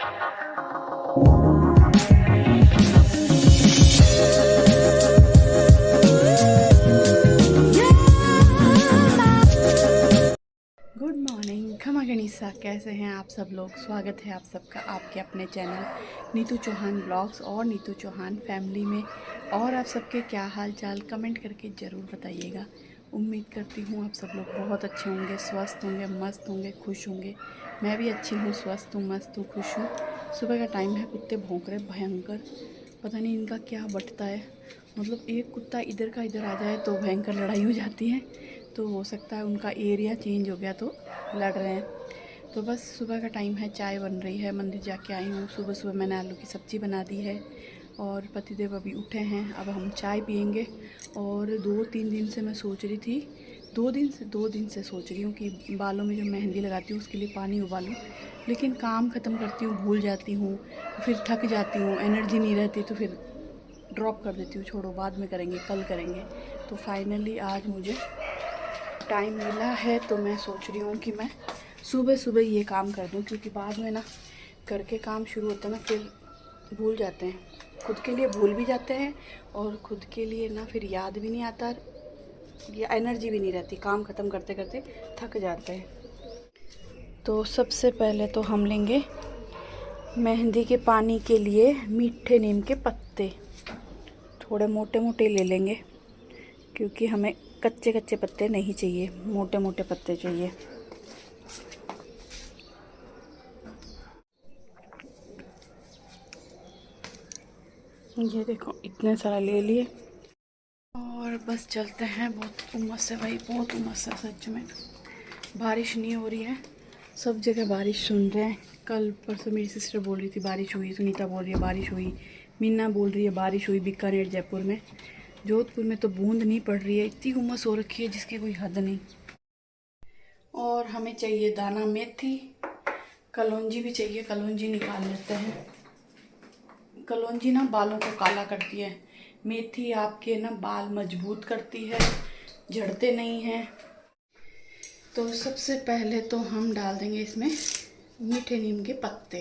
Good morning खमा गणिसा, कैसे हैं आप सब लोग। स्वागत है आप सबका आपके अपने चैनल नीतू चौहान ब्लॉग्स और नीतू चौहान फैमिली में। और आप सबके क्या हाल चाल कमेंट करके ज़रूर बताइएगा। उम्मीद करती हूँ आप सब लोग बहुत अच्छे होंगे, स्वस्थ होंगे, मस्त होंगे, खुश होंगे। मैं भी अच्छी हूँ, स्वस्थ हूँ, मस्त हूँ, खुश हूँ। सुबह का टाइम है, कुत्ते भौंक रहे भयंकर, पता नहीं इनका क्या बटता है। मतलब एक कुत्ता इधर का इधर आ जाए तो भयंकर लड़ाई हो जाती है। तो हो सकता है उनका एरिया चेंज हो गया तो लड़ रहे हैं। तो बस सुबह का टाइम है, चाय बन रही है, मंदिर जाके आई हूँ। सुबह सुबह मैंने आलू की सब्ज़ी बना दी है और पतिदेव अभी उठे हैं। अब हम चाय पियेंगे। और 2-3 दिन से मैं सोच रही थी, 2 दिन से सोच रही हूँ कि बालों में जो मेहंदी लगाती हूँ उसके लिए पानी उबालूँ। लेकिन काम ख़त्म करती हूँ, भूल जाती हूँ, फिर थक जाती हूँ, एनर्जी नहीं रहती तो फिर ड्रॉप कर देती हूँ, छोड़ो बाद में करेंगे, कल करेंगे। तो फाइनली आज मुझे टाइम मिला है तो मैं सोच रही हूँ कि मैं सुबह सुबह ये काम कर दूँ, क्योंकि बाद में ना करके काम शुरू होता है ना फिर भूल जाते हैं, खुद के लिए भूल भी जाते हैं और खुद के लिए ना फिर याद भी नहीं आता, या एनर्जी भी नहीं रहती, काम ख़त्म करते करते थक जाते हैं। तो सबसे पहले तो हम लेंगे मेहंदी के पानी के लिए मीठे नीम के पत्ते, थोड़े मोटे मोटे ले लेंगे क्योंकि हमें कच्चे कच्चे पत्ते नहीं चाहिए, मोटे मोटे पत्ते चाहिए। ये देखो इतने सारा ले लिए और बस चलते हैं। बहुत उमस है भाई, बहुत उमस है सच में। बारिश नहीं हो रही है, सब जगह बारिश सुन रहे हैं। कल परसों मेरी सिस्टर बोल रही थी बारिश हुई, सुनीता बोल रही है बारिश हुई, मीना बोल रही है बारिश हुई बीकानेर जयपुर में। जोधपुर में तो बूंद नहीं पड़ रही है, इतनी उमस हो रखी है जिसकी कोई हद नहीं। और हमें चाहिए दाना मेथी, कलौंजी भी चाहिए, कलौंजी निकाल लेते हैं। कलौंजी ना बालों को काला करती है, मेथी आपके ना बाल मजबूत करती है, झड़ते नहीं हैं। तो सबसे पहले तो हम डाल देंगे इसमें मीठे नीम के पत्ते।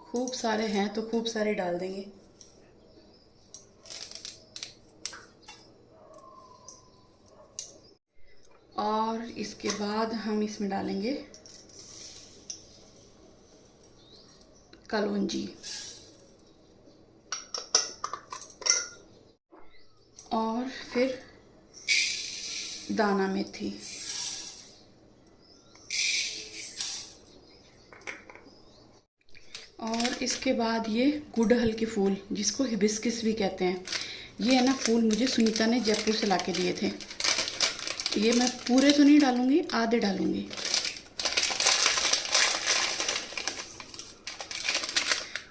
खूब सारे हैं तो खूब सारे डाल देंगे। और इसके बाद हम इसमें डालेंगे कलौंजी और फिर दाना मेथी। और इसके बाद ये गुड़हल के फूल, जिसको हिबिस्किस भी कहते हैं, ये है ना फूल मुझे सुनीता ने जयपुर से लाके दिए थे। ये मैं पूरे तो नहीं डालूंगी, आधे डालूंगी।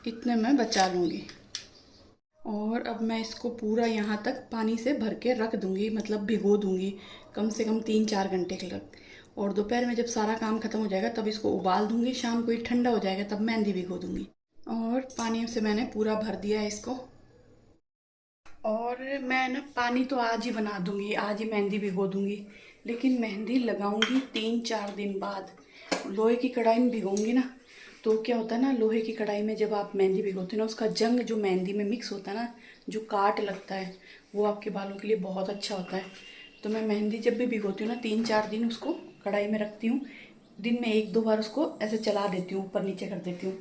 इतने मैं बचा लूँगी। और अब मैं इसको पूरा यहाँ तक पानी से भर के रख दूँगी, मतलब भिगो दूँगी कम से कम 3-4 घंटे के लग। और दोपहर में जब सारा काम ख़त्म हो जाएगा तब इसको उबाल दूँगी, शाम को ही ठंडा हो जाएगा तब मेहंदी भिगो दूँगी। और पानी से मैंने पूरा भर दिया है इसको। और मैं ना पानी तो आज ही बना दूँगी, आज ही मेहंदी भिगो दूँगी, लेकिन मेहंदी लगाऊँगी 3-4 दिन बाद। लोहे की कढ़ाई में भिगोऊँगी ना तो क्या होता है ना, लोहे की कढ़ाई में जब आप मेहंदी भिगोते हो ना, उसका जंग जो मेहंदी में मिक्स होता है ना, जो काट लगता है, वो आपके बालों के लिए बहुत अच्छा होता है। तो मैं मेहंदी जब भी भिगोती हूँ ना 3-4 दिन उसको कढ़ाई में रखती हूँ, दिन में 1-2 बार उसको ऐसे चला देती हूँ, ऊपर नीचे कर देती हूँ।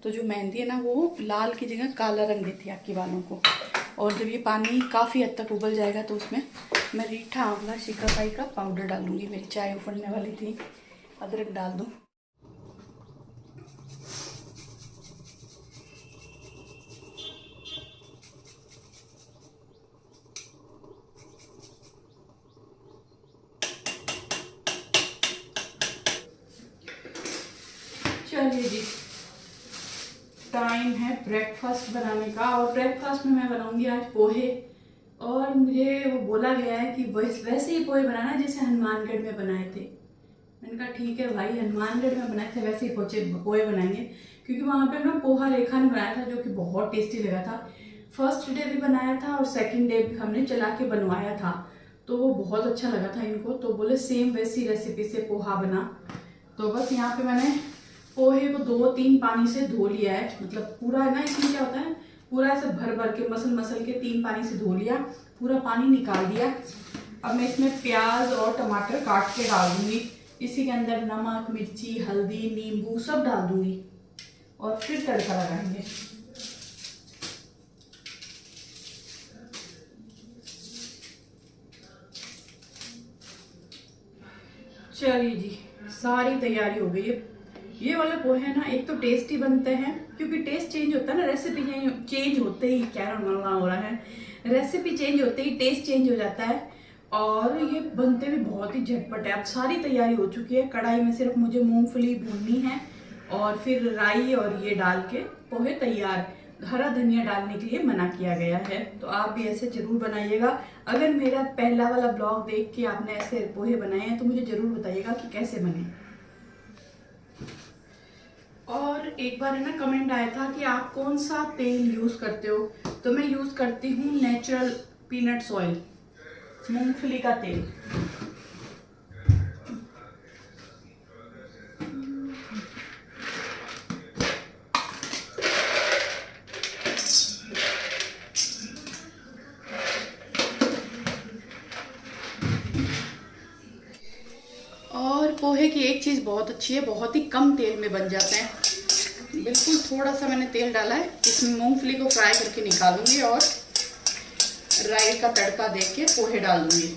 तो जो मेहंदी है ना वो लाल की जगह काला रंग देती है आपके बालों को। और जब ये पानी काफ़ी हद तक उबल जाएगा तो उसमें मैं रीठा आंवला शिकाकाई का पाउडर डालूंगी। मेरी चाय उफड़ने वाली थी, अदरक डाल दूँ। चलिए जी, टाइम है ब्रेकफास्ट बनाने का। और ब्रेकफास्ट में मैं बनाऊंगी आज पोहे। और मुझे वो बोला गया है कि वैसे ही पोहे बनाना जैसे हनुमानगढ़ में बनाए थे। मैंने कहा ठीक है भाई, हनुमानगढ़ में बनाए थे वैसे ही पोहे बनाएंगे, क्योंकि वहाँ पे ना पोहा रेखा ने बनाया था जो कि बहुत टेस्टी लगा था। फर्स्ट डे भी बनाया था और सेकंड डे भी हमने चला के बनवाया था, तो वो बहुत अच्छा लगा था इनको। तो बोले सेम वैसी रेसिपी से पोहा बना, तो बस यहाँ पे मैंने पोहे को 2-3 पानी से धो लिया है, मतलब पूरा है ना, इसमें क्या होता है पूरा ऐसे भर भर के मसल के 3 पानी से धो लिया, पूरा पानी निकाल दिया। अब मैं इसमें प्याज और टमाटर काट के डाल दूंगी, इसी के अंदर नमक, मिर्ची, हल्दी, नींबू सब डाल दूंगी और फिर तड़का लगाएंगे। चलिए जी, सारी तैयारी हो गई है। ये वाले पोहे है ना, एक तो टेस्टी बनते हैं क्योंकि टेस्ट चेंज होता है ना, रेसिपी चेंज होते ही, क्या मलना हो रहा है, रेसिपी चेंज होते ही टेस्ट चेंज हो जाता है। और ये बनते भी बहुत ही झटपट है। अब सारी तैयारी हो चुकी है, कढ़ाई में सिर्फ मुझे मूंगफली भूननी है और फिर राई और ये डाल के पोहे तैयार। हरा धनिया डालने के लिए मना किया गया है, तो आप भी ऐसे जरूर बनाइएगा। अगर मेरा पहला वाला ब्लॉग देख के आपने ऐसे पोहे बनाए हैं तो मुझे जरूर बताइएगा कि कैसे बने। और एक बार है ना कमेंट आया था कि आप कौन सा तेल यूज करते हो, तो मैं यूज करती हूँ नेचुरल पीनट्स ऑयल, मूंगफली का तेल। और पोहे की एक चीज़ बहुत अच्छी है, बहुत ही कम तेल में बन जाते हैं। बिल्कुल थोड़ा सा मैंने तेल डाला है, इसमें मूंगफली को फ्राई करके निकालूंगी और राई का तड़का दे के पोहे डाल दूंगी।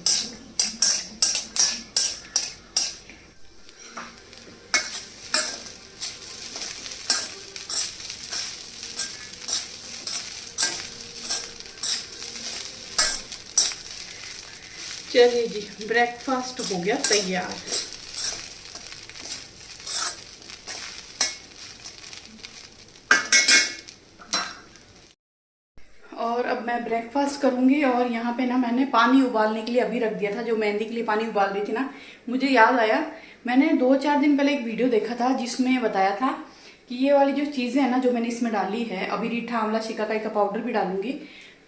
चलिए जी, ब्रेकफास्ट हो गया तैयार। और अब मैं ब्रेकफास्ट करूंगी। और यहाँ पे ना मैंने पानी उबालने के लिए अभी रख दिया था, जो मेहंदी के लिए पानी उबाल रही थी ना, मुझे याद आया मैंने 2-4 दिन पहले एक वीडियो देखा था जिसमें बताया था कि ये वाली जो चीज़ें हैं ना जो मैंने इसमें डाली है, अभी रीठा, आंवला, शिकाकाई का पाउडर भी डालूंगी,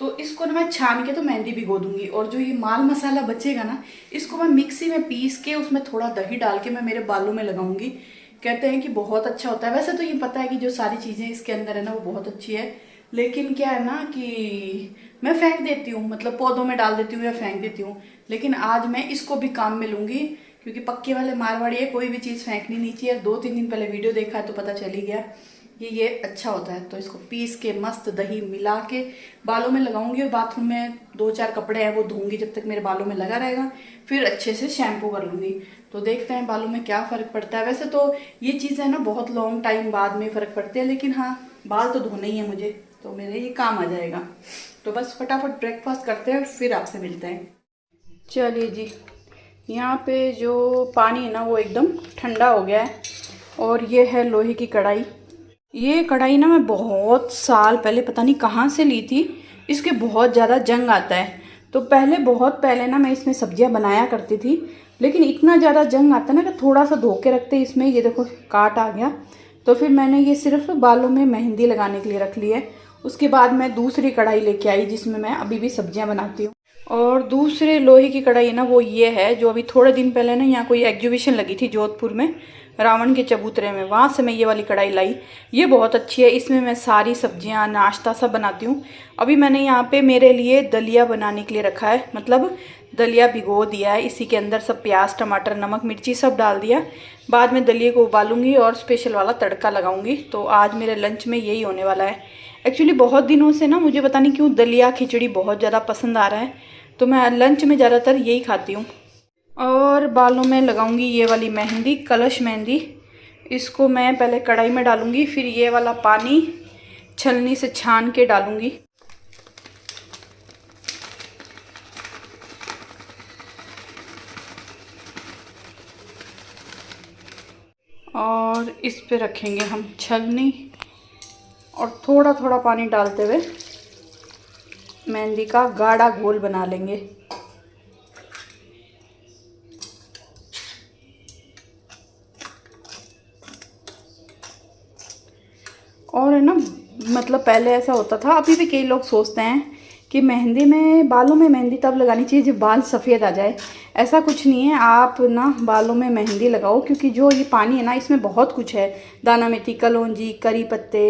तो इसको ना मैं छान के तो मेहंदी भिगो दूंगी। और जो ये माल मसाला बचेगा ना, इसको मैं मिक्सी में पीस के उसमें थोड़ा दही डाल के मैं मेरे बालों में लगाऊंगी। कहते हैं कि बहुत अच्छा होता है। वैसे तो ये पता है कि जो सारी चीज़ें इसके अंदर है ना वो बहुत अच्छी है, लेकिन क्या है ना कि मैं फेंक देती हूँ, मतलब पौधों में डाल देती हूँ या फेंक देती हूँ। लेकिन आज मैं इसको भी काम में लूंगी क्योंकि पक्के वाले मारवाड़ी है, कोई भी चीज़ फेंकनी नहीं चाहिए। 2-3 दिन पहले वीडियो देखा है तो पता चल ही गया कि ये अच्छा होता है। तो इसको पीस के मस्त दही मिला के बालों में लगाऊंगी और बाथरूम में 2-4 कपड़े हैं वो धोऊंगी, जब तक मेरे बालों में लगा रहेगा। फिर अच्छे से शैम्पू कर लूंगी, तो देखते हैं बालों में क्या फ़र्क पड़ता है। वैसे तो ये चीज़ें ना बहुत लॉन्ग टाइम बाद में फ़र्क पड़ते हैं, लेकिन हाँ बाल तो धोने ही है मुझे, तो मेरे ये काम आ जाएगा। तो बस फटाफट ब्रेकफास्ट करते हैं फिर आपसे मिलते हैं। चलिए जी, यहाँ पे जो पानी है ना वो एकदम ठंडा हो गया है और ये है लोहे की कढ़ाई। ये कढ़ाई ना मैं बहुत साल पहले पता नहीं कहाँ से ली थी, इसके बहुत ज़्यादा जंग आता है। तो पहले बहुत पहले ना मैं इसमें सब्जियां बनाया करती थी, लेकिन इतना ज़्यादा जंग आता है ना कि थोड़ा सा धो के रखते इसमें, ये देखो काट आ गया। तो फिर मैंने ये सिर्फ बालों में मेहंदी लगाने के लिए रख ली है। उसके बाद मैं दूसरी कढ़ाई लेके आई जिसमें मैं अभी भी सब्जियां बनाती हूँ। और दूसरे लोहे की कढ़ाई है ना वो ये है, जो अभी थोड़े दिन पहले ना यहाँ कोई एग्जीबिशन लगी थी जोधपुर में, रावण के चबूतरे में, वहाँ से मैं ये वाली कढ़ाई लाई। ये बहुत अच्छी है, इसमें मैं सारी सब्जियाँ, नाश्ता सब बनाती हूँ। अभी मैंने यहाँ पे मेरे लिए दलिया बनाने के लिए रखा है, मतलब दलिया भिगो दिया है, इसी के अंदर सब प्याज, टमाटर, नमक, मिर्ची सब डाल दिया। बाद में दलिए को उबालूंगी और स्पेशल वाला तड़का लगाऊंगी। तो आज मेरे लंच में यही होने वाला है। एक्चुअली बहुत दिनों से ना मुझे पता नहीं क्यों दलिया खिचड़ी बहुत ज़्यादा पसंद आ रहा है, तो मैं लंच में ज़्यादातर यही खाती हूँ। और बालों में लगाऊंगी ये वाली मेहंदी, कलश मेहंदी। इसको मैं पहले कढ़ाई में डालूंगी, फिर ये वाला पानी छलनी से छान के डालूंगी। और इस पे रखेंगे हम छलनी और थोड़ा थोड़ा पानी डालते हुए मेहंदी का गाढ़ा घोल बना लेंगे। और है ना, मतलब पहले ऐसा होता था, अभी भी कई लोग सोचते हैं कि मेहंदी में, बालों में मेहंदी तब लगानी चाहिए जब बाल सफ़ेद आ जाए, ऐसा कुछ नहीं है, आप ना बालों में मेहंदी लगाओ, क्योंकि जो ये पानी है ना इसमें बहुत कुछ है। दाना मेथी, कलौंजी, करी पत्ते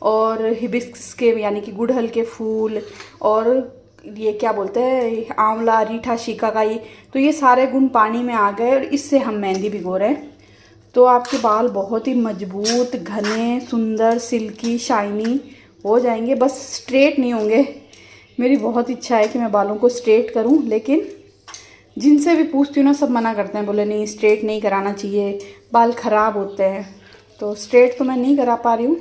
और हिबिस्कस के यानी कि गुड़हल के फूल, और ये क्या बोलते हैं, आंवला, रीठा, शिकाकाई, तो ये सारे गुण पानी में आ गए और इससे हम मेहंदी भिगो रहे हैं। तो आपके बाल बहुत ही मजबूत, घने, सुंदर, सिल्की, शाइनी हो जाएंगे। बस स्ट्रेट नहीं होंगे। मेरी बहुत इच्छा है कि मैं बालों को स्ट्रेट करूं, लेकिन जिनसे भी पूछती हूँ ना सब मना करते हैं, बोले नहीं स्ट्रेट नहीं कराना चाहिए, बाल ख़राब होते हैं। तो स्ट्रेट तो मैं नहीं करा पा रही हूँ,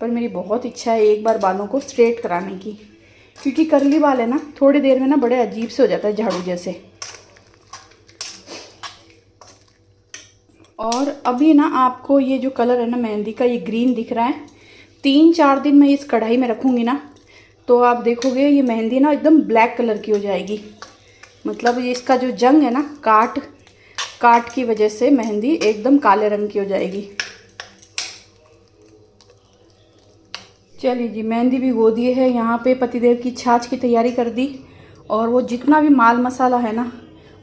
पर मेरी बहुत इच्छा है एक बार बालों को स्ट्रेट कराने की, क्योंकि कर्ली बाल है ना, थोड़ी देर में ना बड़े अजीब से हो जाता है, झाड़ू जैसे। और अभी ना आपको ये जो कलर है ना मेहंदी का, ये ग्रीन दिख रहा है। 3-4 दिन मैं इस कढ़ाई में रखूँगी ना, तो आप देखोगे ये मेहंदी ना एकदम ब्लैक कलर की हो जाएगी। मतलब ये इसका जो जंग है ना, काट की वजह से मेहंदी एकदम काले रंग की हो जाएगी। चलिए जी, मेहंदी भी गो दी है। यहाँ पे पतिदेव की छाछ की तैयारी कर दी, और वो जितना भी माल मसाला है ना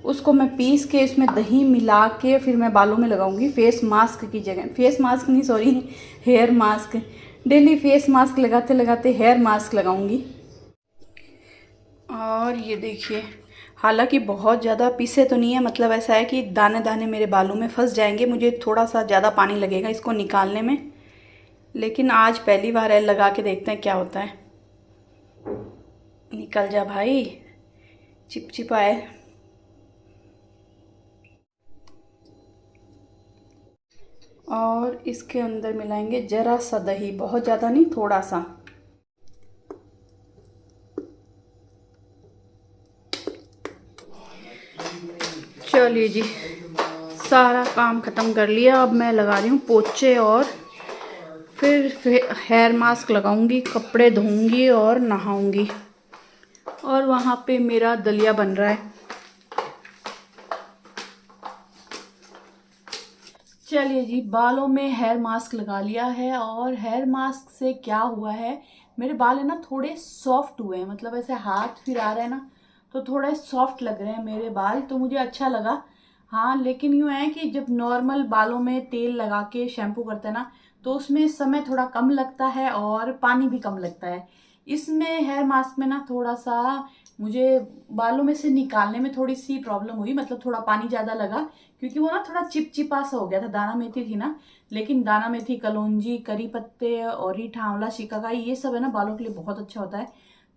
उसको मैं पीस के इसमें दही मिला के फिर मैं बालों में लगाऊंगी, फेस मास्क की जगह। फेस मास्क नहीं, sorry, hair mask. Daily face mask लगाते लगाते हेयर मास्क लगाऊंगी। और ये देखिए, हालांकि बहुत ज़्यादा पीसे तो नहीं है, मतलब ऐसा है कि दाने दाने मेरे बालों में फंस जाएंगे, मुझे थोड़ा सा ज़्यादा पानी लगेगा इसको निकालने में। लेकिन आज पहली बार है, लगा के देखते हैं क्या होता है। निकल जा भाई, चिपचिपाए। और इसके अंदर मिलाएंगे ज़रा सा दही, बहुत ज़्यादा नहीं, थोड़ा सा। चलिए जी, सारा काम ख़त्म कर लिया। अब मैं लगा रही हूँ पोछे, और फिर हेयर मास्क लगाऊंगी, कपड़े धोऊंगी और नहाऊंगी। और वहाँ पे मेरा दलिया बन रहा है। चलिए जी, बालों में हेयर मास्क लगा लिया है, और हेयर मास्क से क्या हुआ है, मेरे बाल है ना थोड़े सॉफ्ट हुए हैं, मतलब ऐसे हाथ फिर आ रहे हैं ना, तो थोड़े सॉफ्ट लग रहे हैं मेरे बाल, तो मुझे अच्छा लगा। हाँ, लेकिन यूँ है कि जब नॉर्मल बालों में तेल लगा के शैम्पू करते हैं ना, तो उसमें समय थोड़ा कम लगता है और पानी भी कम लगता है। इसमें हेयर मास्क में ना थोड़ा सा मुझे बालों में से निकालने में थोड़ी सी प्रॉब्लम हुई, मतलब थोड़ा पानी ज़्यादा लगा, क्योंकि वो ना थोड़ा चिपचिपा सा हो गया था। दाना मेथी थी ना, लेकिन दाना मेथी, कलौंजी, करी पत्ते और रीठा, आंवला, शिकाकाई, ये सब है ना बालों के लिए बहुत अच्छा होता है।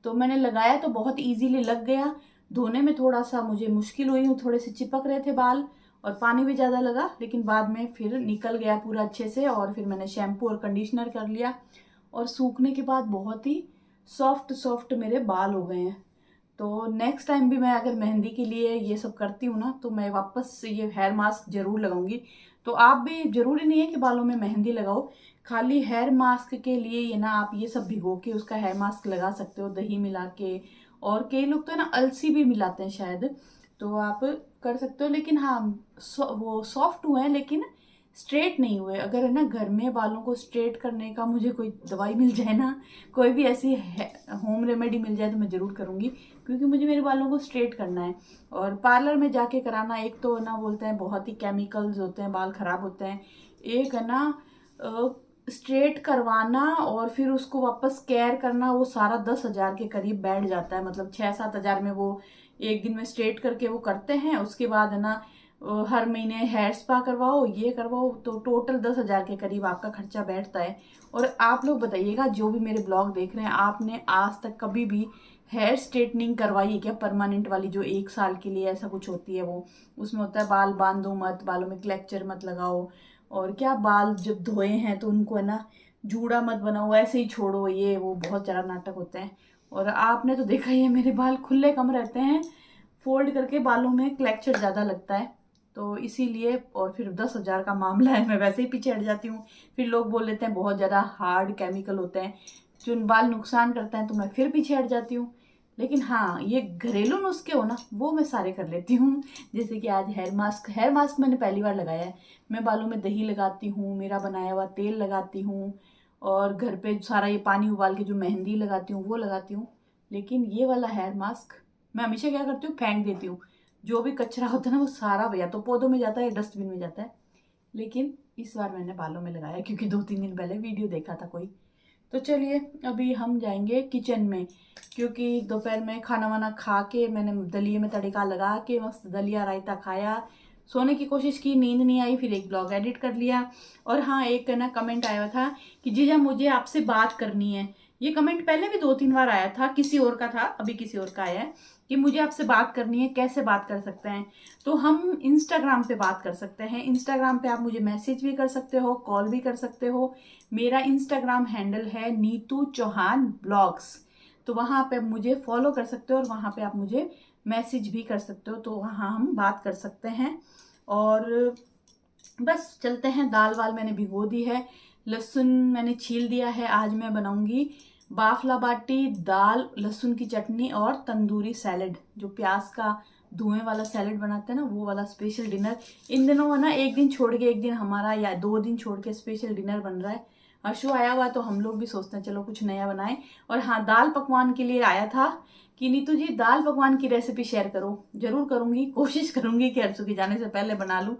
तो मैंने लगाया तो बहुत इजीली लग गया। धोने में थोड़ा सा मुझे मुश्किल हुई, थोड़े से चिपक रहे थे बाल, और पानी भी ज़्यादा लगा, लेकिन बाद में फिर निकल गया पूरा अच्छे से। और फिर मैंने शैम्पू और कंडीशनर कर लिया, और सूखने के बाद बहुत ही सॉफ्ट सॉफ्ट मेरे बाल हो गए हैं। तो नेक्स्ट टाइम भी मैं अगर मेहंदी के लिए ये सब करती हूँ ना, तो मैं वापस ये हेयर मास्क जरूर लगाऊंगी। तो आप भी, जरूरी नहीं है कि बालों में मेहंदी लगाओ, खाली हेयर मास्क के लिए ये ना आप ये सब भिगो के उसका हेयर मास्क लगा सकते हो, दही मिला के। और कई लोग तो है ना अलसी भी मिलाते हैं शायद, तो आप कर सकते हो। लेकिन हाँ, वो सॉफ्ट हुए हैं, लेकिन स्ट्रेट नहीं हुए। अगर है ना घर में बालों को स्ट्रेट करने का मुझे कोई दवाई मिल जाए ना, कोई भी ऐसी होम रेमेडी मिल जाए, तो मैं ज़रूर करूँगी, क्योंकि मुझे मेरे बालों को स्ट्रेट करना है। और पार्लर में जाके कराना, एक तो ना बोलते हैं बहुत ही केमिकल्स होते हैं, बाल खराब होते हैं। एक है ना स्ट्रेट करवाना और फिर उसको वापस केयर करना, वो सारा 10,000 के करीब बैठ जाता है। मतलब 6-7 हज़ार में वो एक दिन में स्ट्रेट करके वो करते हैं। उसके बाद है ना हर महीने हेयर स्पा करवाओ, ये करवाओ, तो टोटल 10,000 के करीब आपका खर्चा बैठता है। और आप लोग बताइएगा, जो भी मेरे ब्लॉग देख रहे हैं, आपने आज तक कभी भी हेयर स्ट्रेटनिंग करवाई है क्या? परमानेंट वाली, जो 1 साल के लिए ऐसा कुछ होती है, वो उसमें होता है बाल बांधो मत, बालों में क्लेक्चर मत लगाओ, और क्या बाल जब धोए हैं तो उनको है ना जूड़ा मत बनाओ, ऐसे ही छोड़ो, ये वो बहुत ज़्यादा नाटक होते हैं। और आपने तो देखा ही है, मेरे बाल खुले कम रहते हैं, फोल्ड करके बालों में क्लेक्चर ज़्यादा लगता है, तो इसीलिए। और फिर 10,000 का मामला है, मैं वैसे ही पीछे हट जाती हूँ। फिर लोग बोल लेते हैं बहुत ज़्यादा हार्ड केमिकल होते हैं जो बाल नुकसान करते हैं, तो मैं फिर पीछे हट जाती हूँ। लेकिन हाँ, ये घरेलू नुस्खे हो ना, वो मैं सारे कर लेती हूँ। जैसे कि आज हेयर मास्क मैंने पहली बार लगाया है। मैं बालों में दही लगाती हूँ, मेरा बनाया हुआ तेल लगाती हूँ, और घर पे सारा ये पानी उबाल के जो मेहंदी लगाती हूँ वो लगाती हूँ। लेकिन ये वाला हेयर मास्क मैं हमेशा क्या करती हूँ, फेंक देती हूँ। जो भी कचरा होता है ना वो सारा या तो पौधों में जाता है या डस्टबिन में जाता है। लेकिन इस बार मैंने बालों में लगाया क्योंकि 2-3 दिन पहले वीडियो देखा था कोई। तो चलिए अभी हम जाएंगे किचन में, क्योंकि दोपहर में खाना वाना खा के मैंने दलिए में तड़का लगा के मस्त दलिया रायता खाया, सोने की कोशिश की, नींद नहीं आई, फिर एक ब्लॉग एडिट कर लिया। और हाँ, एक ना कमेंट आया था कि जीजा मुझे आपसे बात करनी है। ये कमेंट पहले भी 2-3 बार आया था, किसी और का था, अभी किसी और का आया है कि मुझे आपसे बात करनी है। कैसे बात कर सकते हैं? तो हम इंस्टाग्राम पे बात कर सकते हैं। इंस्टाग्राम पे आप मुझे मैसेज भी कर सकते हो, कॉल भी कर सकते हो। मेरा इंस्टाग्राम हैंडल है नीतू चौहान ब्लॉग्स, तो वहाँ पे मुझे फॉलो कर सकते हो और वहाँ पे आप मुझे मैसेज भी कर सकते हो, तो वहाँ हम बात कर सकते हैं। और बस चलते हैं। दाल वाल मैंने भिगो दी है, लहसुन मैंने छील दिया है। आज मैं बनाऊंगी बाफला बाटी, दाल, लहसुन की चटनी और तंदूरी सैलेड, जो प्याज का धुएं वाला सैलेड बनाते हैं ना, वो वाला स्पेशल डिनर। इन दिनों है ना, एक दिन छोड़ के एक दिन हमारा या 2 दिन छोड़ के स्पेशल डिनर बन रहा है। हर्षु आया हुआ तो हम लोग भी सोचते हैं चलो कुछ नया बनाएं। और हाँ, दाल पकवान के लिए आया था कि नीतू जी दाल पकवान की रेसिपी शेयर करो। जरूर करूंगी, कोशिश करूंगी कि हर्षु के जाने से पहले बना लूं,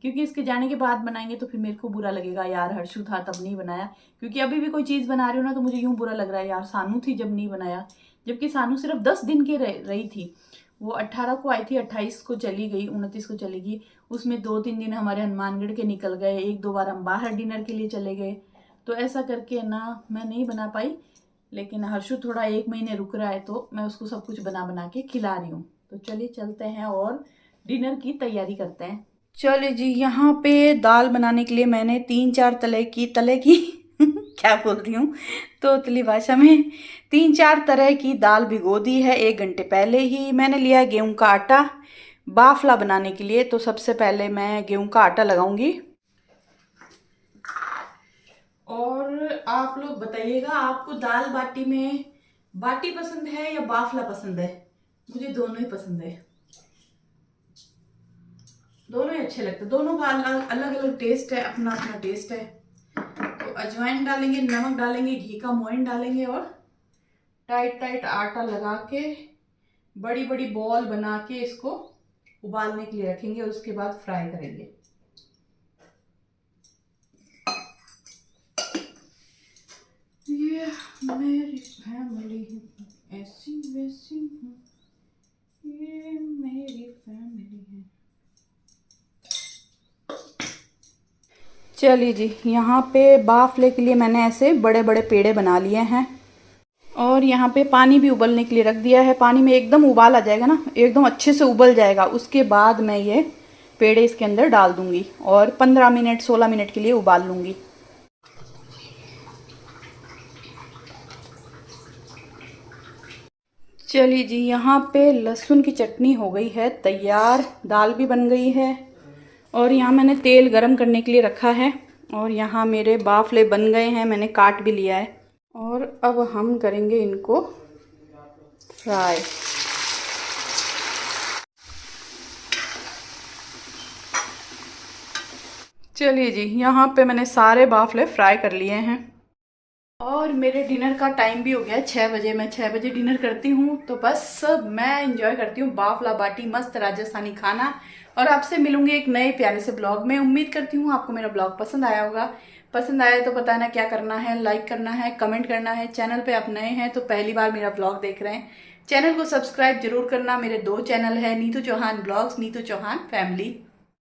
क्योंकि इसके जाने के बाद बनाएंगे तो फिर मेरे को बुरा लगेगा, यार हर्षु था तब नहीं बनाया। क्योंकि अभी भी कोई चीज़ बना रही हूँ ना तो मुझे यूं बुरा लग रहा है, यार सानू थी जब नहीं बनाया। जबकि सानू सिर्फ 10 दिन के रही थी, वो 18 को आई थी, 28 को चली गई, 29 को चली गई। उसमें 2-3 दिन हमारे हनुमानगढ़ के निकल गए, 1-2 बार हम बाहर डिनर के लिए चले गए। तो ऐसा करके ना मैं नहीं बना पाई। लेकिन हर्षु थोड़ा 1 महीने रुक रहा है तो मैं उसको सब कुछ बना बना के खिला रही हूँ। तो चलिए चलते हैं और डिनर की तैयारी करते हैं। चलिए जी, यहाँ पे दाल बनाने के लिए मैंने 3-4 तले की क्या बोल रही हूँ तो उतली भाषा में 3-4 तरह की दाल भिगो दी है 1 घंटे पहले ही। मैंने लिया है गेहूं का आटा बाफला बनाने के लिए। तो सबसे पहले मैं गेहूं का आटा लगाऊंगी। और आप लोग बताइएगा, आपको दाल बाटी में बाटी पसंद है या बाफला पसंद है? मुझे दोनों ही पसंद है, दोनों ही अच्छे लगते हैं। दोनों का अलग अलग टेस्ट है, अपना अपना टेस्ट है। तो अजवाइन डालेंगे, नमक डालेंगे, घी का मोइन डालेंगे और टाइट टाइट आटा लगा के बड़ी बड़ी बॉल बना के इसको उबालने के लिए रखेंगे और उसके बाद फ्राई करेंगे। ये मेरी फैमिली है, ऐसी वैसी हूँ, ये मेरी फैमिली है। चलिए जी, यहाँ पे बाफले के लिए मैंने ऐसे बड़े बड़े पेड़े बना लिए हैं और यहाँ पे पानी भी उबलने के लिए रख दिया है। पानी में एकदम उबाल आ जाएगा ना, एकदम अच्छे से उबल जाएगा, उसके बाद मैं ये पेड़े इसके अंदर डाल दूंगी और 15 मिनट 16 मिनट के लिए उबाल लूंगी। चलिए जी, यहाँ पे लहसुन की चटनी हो गई है तैयार, दाल भी बन गई है और यहाँ मैंने तेल गरम करने के लिए रखा है। और यहाँ मेरे बाफले बन गए हैं, मैंने काट भी लिया है और अब हम करेंगे इनको फ्राई। चलिए जी, यहाँ पे मैंने सारे बाफले फ्राई कर लिए हैं और मेरे डिनर का टाइम भी हो गया 6 बजे। मैं 6 बजे डिनर करती हूँ, तो बस मैं इंजॉय करती हूँ बाफला बाटी, मस्त राजस्थानी खाना। और आपसे मिलूंगी एक नए प्यारे से ब्लॉग में। उम्मीद करती हूँ आपको मेरा ब्लॉग पसंद आया होगा। पसंद आया तो बताना क्या करना है, लाइक करना है, कमेंट करना है। चैनल पे आप नए हैं तो पहली बार मेरा ब्लॉग देख रहे हैं, चैनल को सब्सक्राइब जरूर करना। मेरे 2 चैनल है, नीतू चौहान ब्लॉग्स, नीतू चौहान फैमिली।